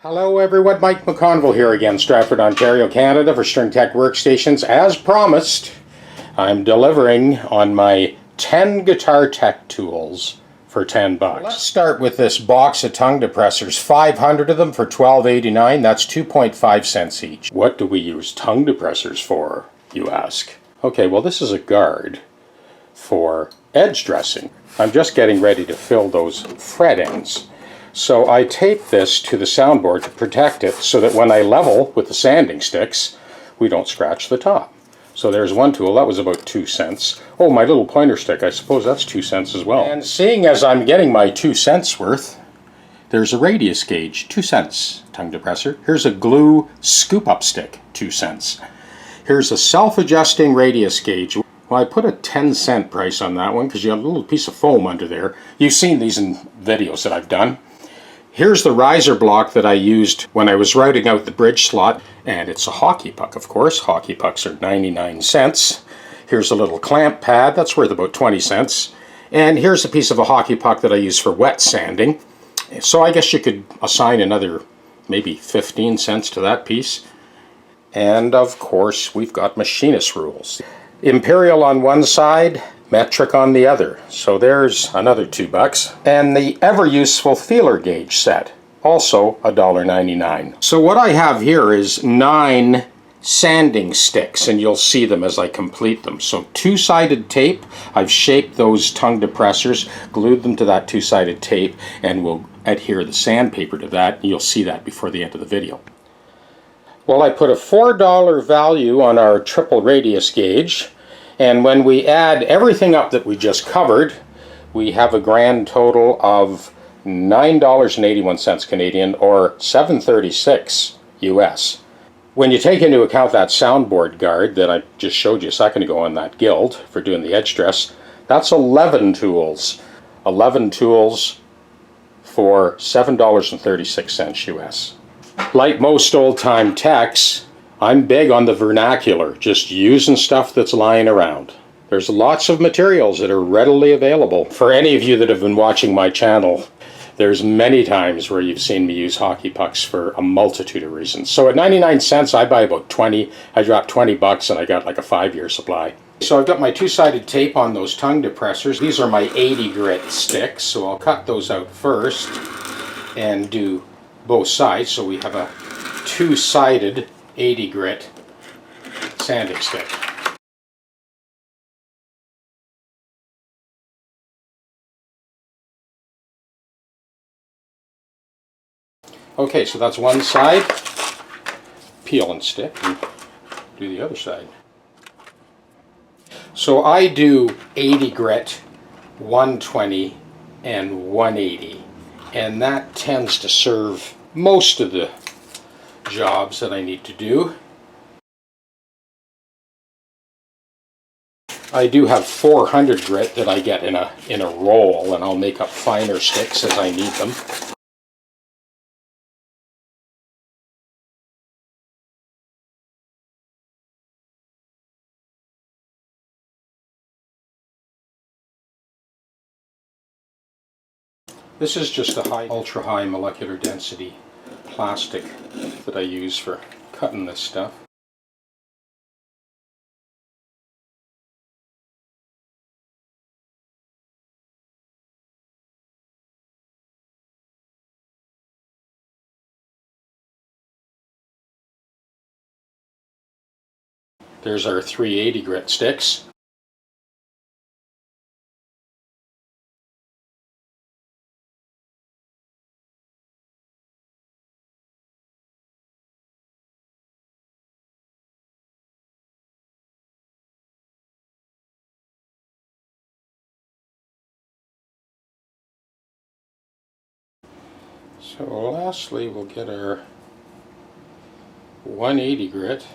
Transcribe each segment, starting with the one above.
Hello everyone, Mike McConville here again, Stratford, Ontario, Canada for StringTech Workstations. As promised, I'm delivering on my 10 guitar tech tools for 10 bucks. Let's start with this box of tongue depressors, 500 of them for $12.89. That's 2.5 cents each. What do we use tongue depressors for, you ask? Okay, well this is a guard for edge dressing. I'm just getting ready to fill those fret ends. So I tape this to the soundboard to protect it so that when I level with the sanding sticks, we don't scratch the top. So there's one tool, that was about 2 cents. Oh, my little pointer stick, I suppose that's 2 cents as well. And seeing as I'm getting my 2 cents worth, there's a radius gauge, 2 cents tongue depressor. Here's a glue scoop up stick, 2 cents. Here's a self-adjusting radius gauge. Well, I put a 10-cent price on that one because you have a little piece of foam under there. You've seen these in videos that I've done. Here's the riser block that I used when I was routing out the bridge slot, and it's a hockey puck, of course. Hockey pucks are 99 cents. Here's a little clamp pad, that's worth about 20 cents. And here's a piece of a hockey puck that I use for wet sanding. So I guess you could assign another maybe 15 cents to that piece. And of course, we've got machinist rules. Imperial on one side, metric on the other. So there's another 2 bucks. And the ever useful feeler gauge set, also $1.99. So what I have here is 9 sanding sticks, and you'll see them as I complete them. So 2-sided tape, I've shaped those tongue depressors, glued them to that 2-sided tape, and we'll adhere the sandpaper to that. You'll see that before the end of the video. Well, I put a $4 value on our triple radius gauge. And when we add everything up that we just covered, we have a grand total of $9.81 Canadian, or $7.36 US. When you take into account that soundboard guard that I just showed you a second ago on that guild for doing the edge dress, that's 11 tools. 11 tools for $7.36 US. Like most old-time techs, I'm big on the vernacular, just using stuff that's lying around. There's lots of materials that are readily available. For any of you that have been watching my channel, there's many times where you've seen me use hockey pucks for a multitude of reasons. So at 99 cents, I buy about 20. I dropped 20 bucks and I got like a 5-year supply. So I've got my 2-sided tape on those tongue depressors. These are my 80 grit sticks, so I'll cut those out first and do both sides. So we have a 2-sided 80 grit sanding stick. Okay, so that's one side. Peel and stick and do the other side. So I do 80 grit, 120, and 180, and that tends to serve most of the jobs that I need to do. I do have 400 grit that I get in a roll, and I'll make up finer sticks as I need them. This is just a ultra high molecular density plastic that I use for cutting this stuff. There's our 380 grit sticks. So lastly, we'll get our 180 grit.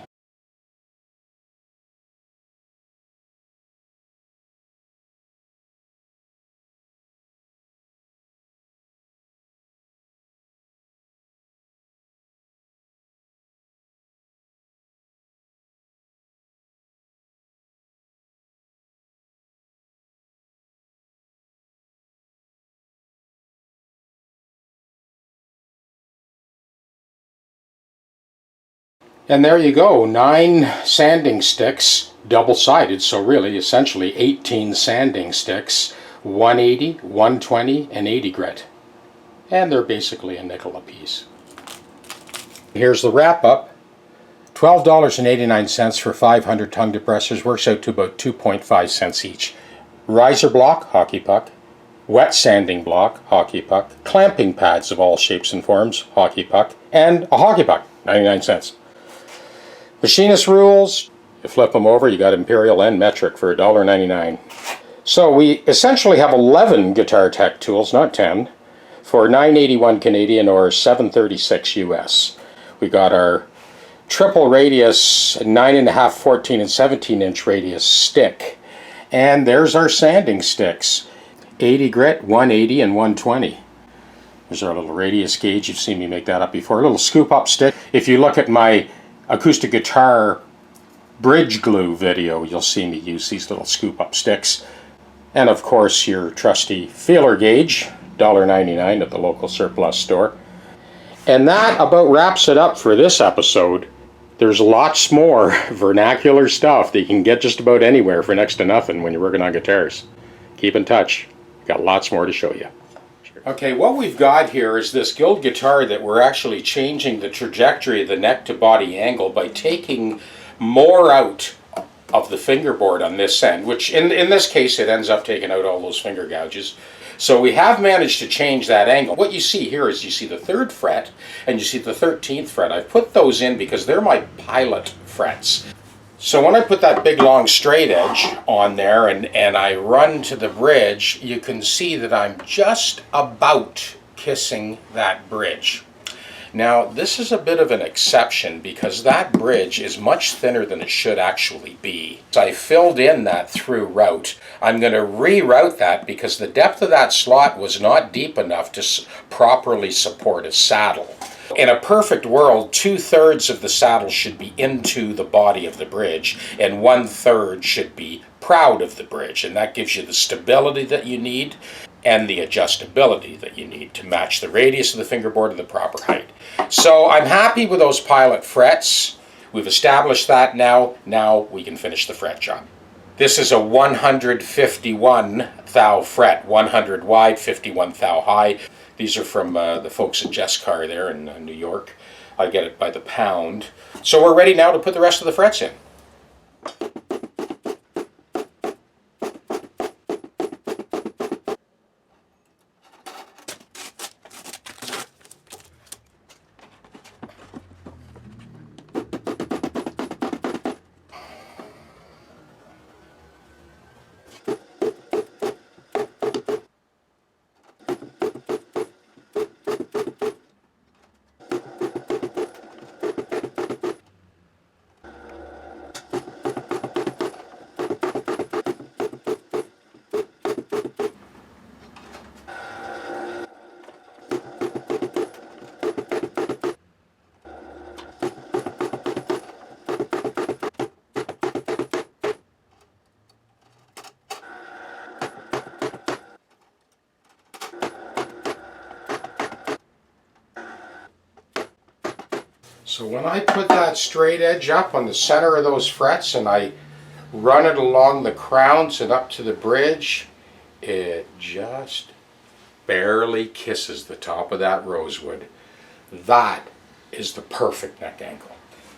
And there you go, 9 sanding sticks, double-sided, so really essentially 18 sanding sticks, 180, 120, and 80 grit. And they're basically a nickel a piece. Here's the wrap-up. $12.89 for 500 tongue depressors, works out to about 2.5 cents each. Riser block, hockey puck. Wet sanding block, hockey puck. Clamping pads of all shapes and forms, hockey puck. And a hockey puck, 99 cents. Machinist rules, you flip them over, you got imperial and metric for $1.99. So we essentially have 11 Guitar Tech tools, not 10, for $9.81 Canadian or $7.36 US. We got our triple radius 9.5, 14, and 17-inch radius stick. And there's our sanding sticks, 80 grit, 180, and 120. There's our little radius gauge. You've seen me make that up before. A little scoop up stick. If you look at my acoustic guitar bridge glue video, you'll see me use these little scoop up sticks. And of course your trusty feeler gauge, $1.99 at the local surplus store. And that about wraps it up for this episode. There's lots more vernacular stuff that you can get just about anywhere for next to nothing when you're working on guitars. Keep in touch. Got lots more to show you. Okay, what we've got here is this Guild guitar that we're actually changing the trajectory of the neck to body angle by taking more out of the fingerboard on this end, which in this case it ends up taking out all those finger gouges. So we have managed to change that angle. What you see here is you see the 3rd fret and you see the 13th fret. I've put those in because they're my pilot frets. So when I put that big long straight edge on there and I run to the bridge, you can see that I'm just about kissing that bridge. Now this is a bit of an exception because that bridge is much thinner than it should actually be. So I filled in that through route. I'm going to reroute that because the depth of that slot was not deep enough to properly support a saddle. In a perfect world, 2/3 of the saddle should be into the body of the bridge and 1/3 should be proud of the bridge, and that gives you the stability that you need and the adjustability that you need to match the radius of the fingerboard to the proper height. So I'm happy with those pilot frets. We've established that now. Now we can finish the fret job. This is a 151 thou fret, 100 wide, 51 thou high. These are from the folks at Jesscar there in New York. I get it by the pound. So we're ready now to put the rest of the frets in. So when I put that straight edge up on the center of those frets and I run it along the crowns and up to the bridge, it just barely kisses the top of that rosewood. That is the perfect neck angle.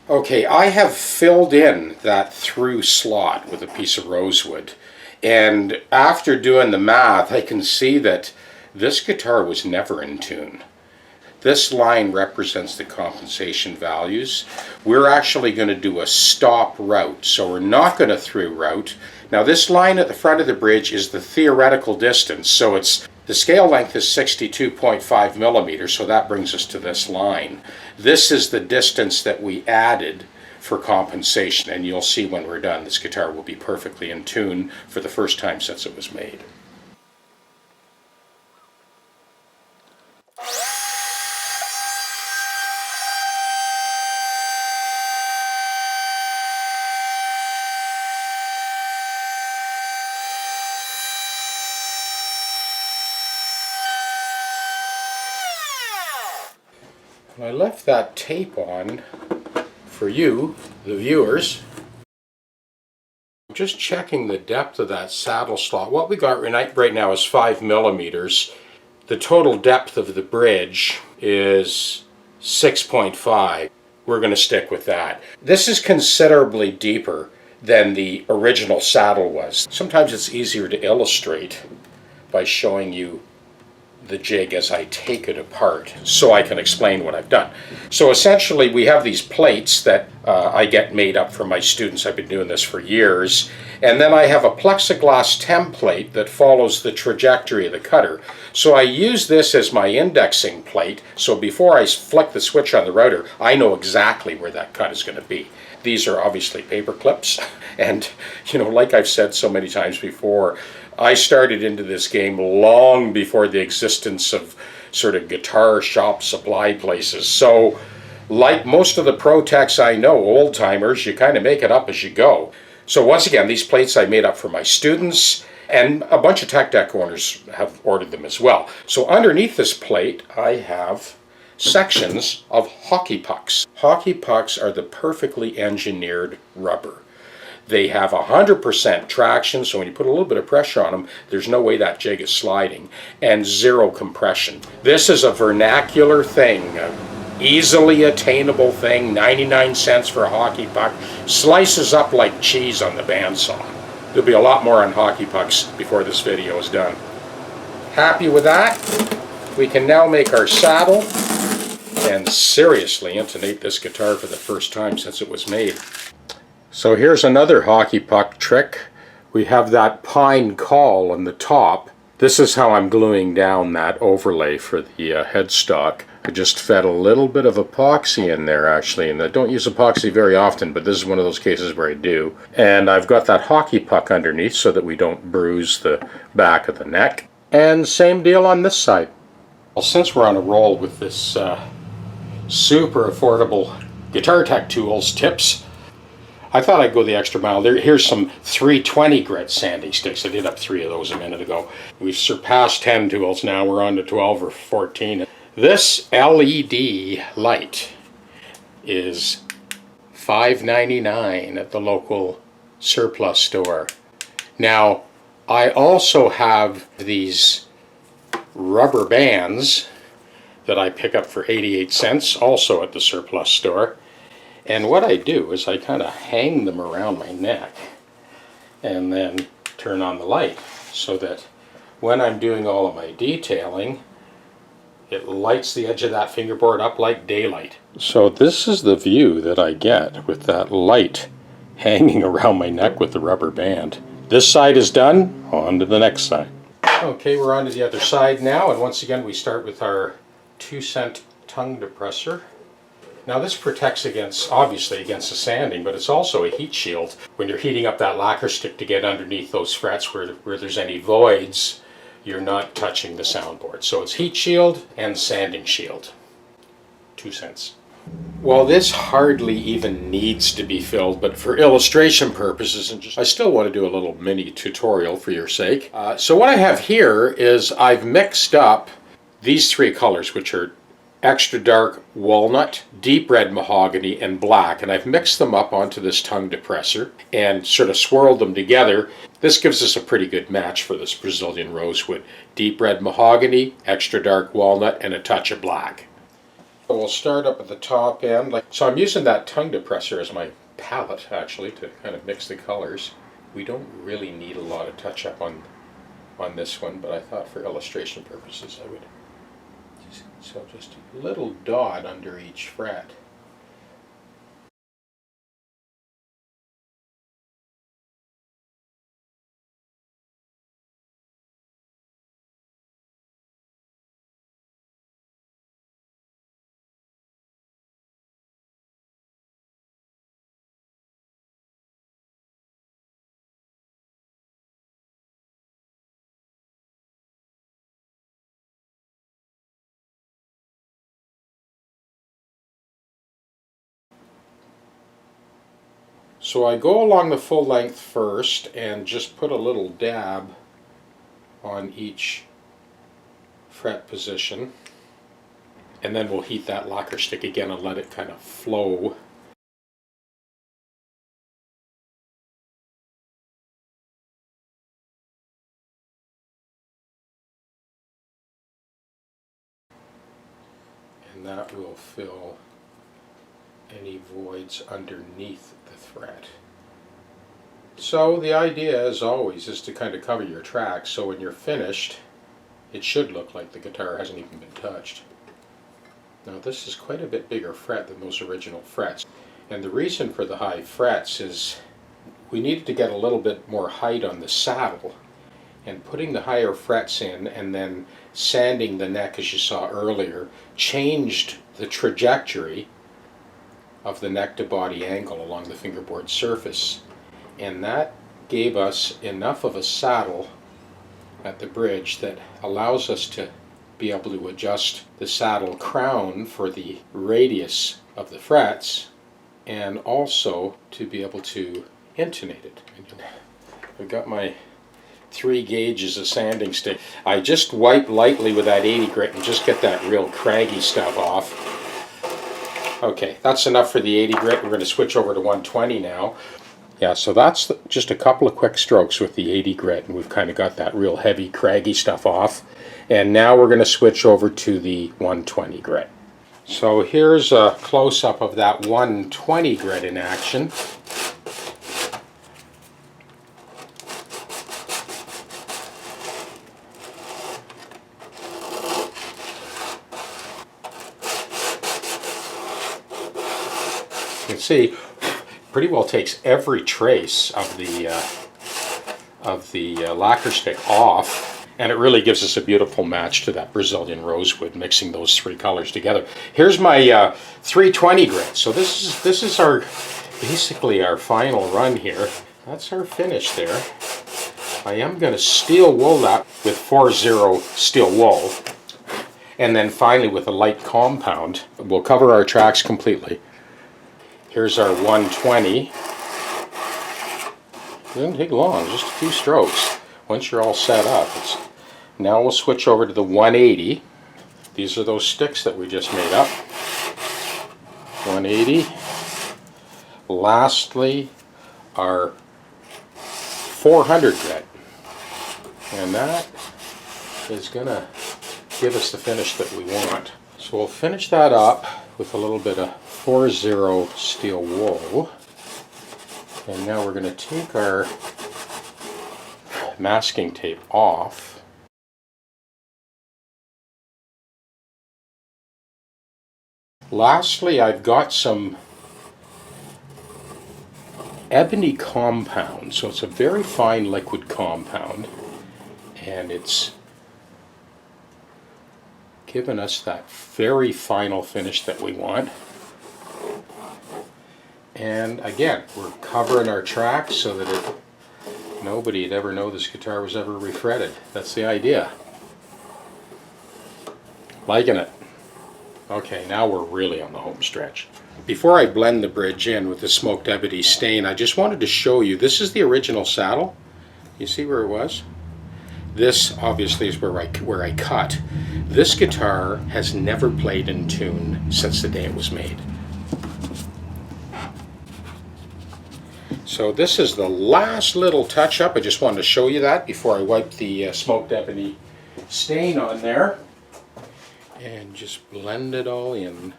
Okay, I have filled in that through slot with a piece of rosewood, and after doing the math I can see that this guitar was never in tune. This line represents the compensation values. We're actually going to do a stop route, so we're not going to through route. Now this line at the front of the bridge is the theoretical distance, so the scale length is 62.5 millimeters, so that brings us to this line. This is the distance that we added for compensation, and you'll see when we're done this guitar will be perfectly in tune for the first time since it was made. I left that tape on for you, the viewers. Just checking the depth of that saddle slot. What we got right now is 5 millimeters. The total depth of the bridge is 6.5. We're going to stick with that. This is considerably deeper than the original saddle was. Sometimes it's easier to illustrate by showing you the jig as I take it apart so I can explain what I've done. So essentially we have these plates that I get made up for my students. I've been doing this for years. And then I have a plexiglass template that follows the trajectory of the cutter. So I use this as my indexing plate, so before I flick the switch on the router, I know exactly where that cut is going to be. These are obviously paper clips, and like I've said so many times before, I started into this game long before the existence of sort of guitar shop supply places. So like most of the pro techs I know, old timers, you kind of make it up as you go. So once again, these plates I made up for my students, and a bunch of tech deck owners have ordered them as well. So underneath this plate I have sections of hockey pucks. Hockey pucks are the perfectly engineered rubber. They have 100% traction, so when you put a little bit of pressure on them, there's no way that jig is sliding, and 0 compression. This is a vernacular thing, an easily attainable thing, 99 cents for a hockey puck, slices up like cheese on the bandsaw. There'll be a lot more on hockey pucks before this video is done. Happy with that? We can now make our saddle and seriously intonate this guitar for the first time since it was made. So here's another hockey puck trick. We have that pine caul on the top. This is how I'm gluing down that overlay for the headstock. I just fed a little bit of epoxy in there actually, and I don't use epoxy very often, but this is one of those cases where I do. And I've got that hockey puck underneath so that we don't bruise the back of the neck. And same deal on this side. Well, since we're on a roll with this super affordable Guitar Tech Tools tips, I thought I'd go the extra mile. Here's some 320 grit sanding sticks. I did up 3 of those a minute ago. We've surpassed 10 tools now. We're on to 12 or 14. This LED light is $5.99 at the local surplus store. Now, I also have these rubber bands that I pick up for 88 cents, also at the surplus store. And what I do is I kind of hang them around my neck and then turn on the light so that when I'm doing all of my detailing, it lights the edge of that fingerboard up like daylight. So this is the view that I get with that light hanging around my neck with the rubber band. This side is done, on to the next side. Okay, we're on to the other side now, and once again we start with our 2-cent tongue depressor. Now this protects obviously against the sanding, but it's also a heat shield. When you're heating up that lacquer stick to get underneath those frets where there's any voids, you're not touching the soundboard. So it's heat shield and sanding shield. 2 cents. Well, this hardly even needs to be filled, but for illustration purposes, I still want to do a little mini tutorial for your sake. So what I have here is I've mixed up these 3 colors, which are extra dark walnut, deep red mahogany, and black, and I've mixed them up onto this tongue depressor and sort of swirled them together. This gives us a pretty good match for this Brazilian rosewood. Deep red mahogany, extra dark walnut, and a touch of black. So we'll start up at the top end. So I'm using that tongue depressor as my palette actually to kind of mix the colors. We don't really need a lot of touch up on this one, but I thought for illustration purposes I would. So just a little dot under each fret. So I go along the full length first and just put a little dab on each fret position, and then we'll heat that lacquer stick again and let it kind of flow. and that will fill any voids underneath the fret. So the idea, as always, is to kind of cover your tracks, so when you're finished it should look like the guitar hasn't even been touched. Now this is quite a bit bigger fret than those original frets, and the reason for the high frets is we needed to get a little bit more height on the saddle, and putting the higher frets in and then sanding the neck, as you saw earlier, changed the trajectory of the neck to body angle along the fingerboard surface, and that gave us enough of a saddle at the bridge that allows us to be able to adjust the saddle crown for the radius of the frets, and also to be able to intonate it. I've got my 3 gauges of sanding stick. I just wipe lightly with that 80 grit and just get that real craggy stuff off. Okay, that's enough for the 80 grit. We're going to switch over to 120 now. Yeah, so that's just a couple of quick strokes with the 80 grit, and we've kind of got that real heavy, craggy stuff off. And now we're going to switch over to the 120 grit. So here's a close-up of that 120 grit in action. You can see pretty well takes every trace of the lacquer stick off, and it really gives us a beautiful match to that Brazilian rosewood, mixing those 3 colors together. Here's my 320 grit. So this is our basically our final run here. That's our finish there. I am going to steel wool that with 4-0 steel wool, and then finally with a light compound we'll cover our tracks completely. Here's our 120. It doesn't take long, just a few strokes. Once you're all set up. Now we'll switch over to the 180. These are those sticks that we just made up. 180. Lastly, our 400 grit. And that is going to give us the finish that we want. So we'll finish that up with a little bit of 4-0 steel wool, and now we're going to take our masking tape off. Lastly, I've got some ebony compound, so it's a very fine liquid compound, and it's given us that very final finish that we want. And again, we're covering our tracks so that nobody'd ever know this guitar was ever refretted. That's the idea. Liking it. Okay, now we're really on the home stretch. Before I blend the bridge in with the smoked ebony stain, I just wanted to show you, this is the original saddle. You see where it was? This obviously is where I cut. This guitar has never played in tune since the day it was made. So this is the last little touch-up. I just wanted to show you that before I wipe the smoked ebony stain on there. And just blend it all in.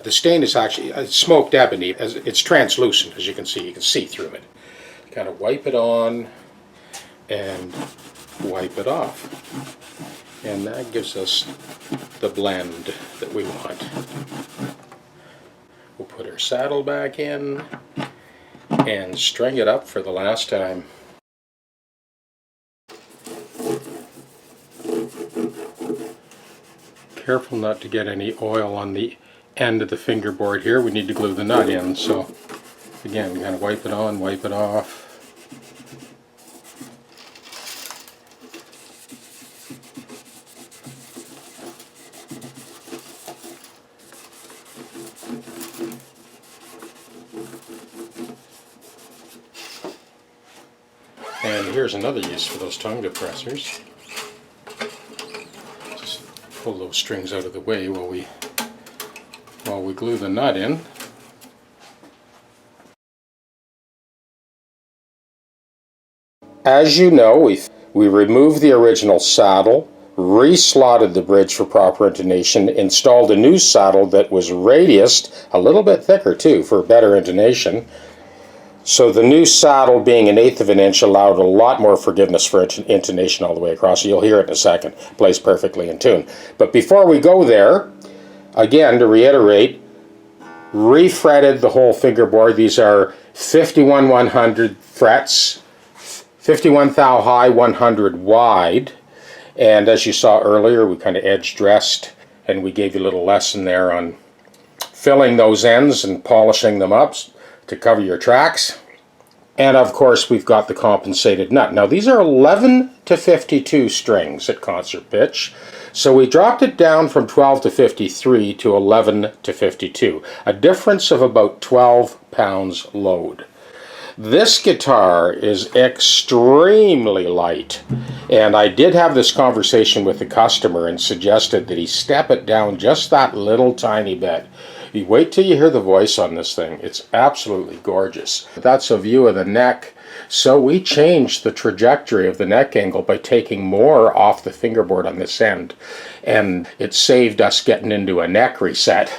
The stain is actually smoked ebony. It's translucent, as you can see. You can see through it. Kind of wipe it on and wipe it off. And that gives us the blend that we want. We'll put our saddle back in and string it up for the last time. Careful not to get any oil on the end of the fingerboard here. We need to glue the nut in, so again, we kind of wipe it on, wipe it off. And here's another use for those tongue depressors. Just pull those strings out of the way while we glue the nut in. As you know, we removed the original saddle, re-slotted the bridge for proper intonation, installed a new saddle that was radiused, a little bit thicker too, for better intonation. So the new saddle, being 1/8 of an inch, allowed a lot more forgiveness for intonation all the way across. You'll hear it in a second. Plays perfectly in tune. But before we go there, again, to reiterate, refretted the whole fingerboard. These are 51/100 frets, 51 thou high, 100 wide. And as you saw earlier, we kind of edge dressed, and we gave you a little lesson there on filling those ends and polishing them up to cover your tracks. And of course, we've got the compensated nut. Now these are 11 to 52 strings at concert pitch. So we dropped it down from 12 to 53 to 11 to 52. A difference of about 12 pounds load. This guitar is extremely light, and I did have this conversation with the customer and suggested that he step it down just that little tiny bit. You wait till you hear the voice on this thing. It's absolutely gorgeous. That's a view of the neck. So we changed the trajectory of the neck angle by taking more off the fingerboard on this end, and it saved us getting into a neck reset.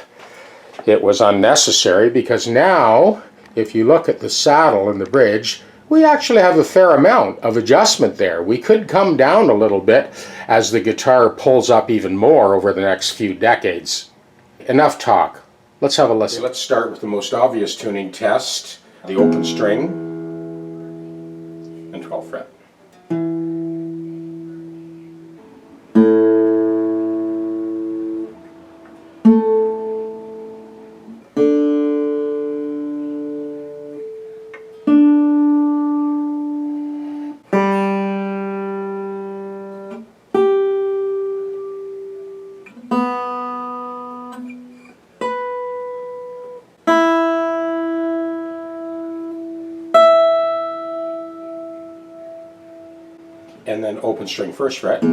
It was unnecessary because now, if you look at the saddle and the bridge, we actually have a fair amount of adjustment there. We could come down a little bit as the guitar pulls up even more over the next few decades. Enough talk. Let's have a listen. Let's start with the most obvious tuning test, the open string and 12th fret. And then open string 1st fret.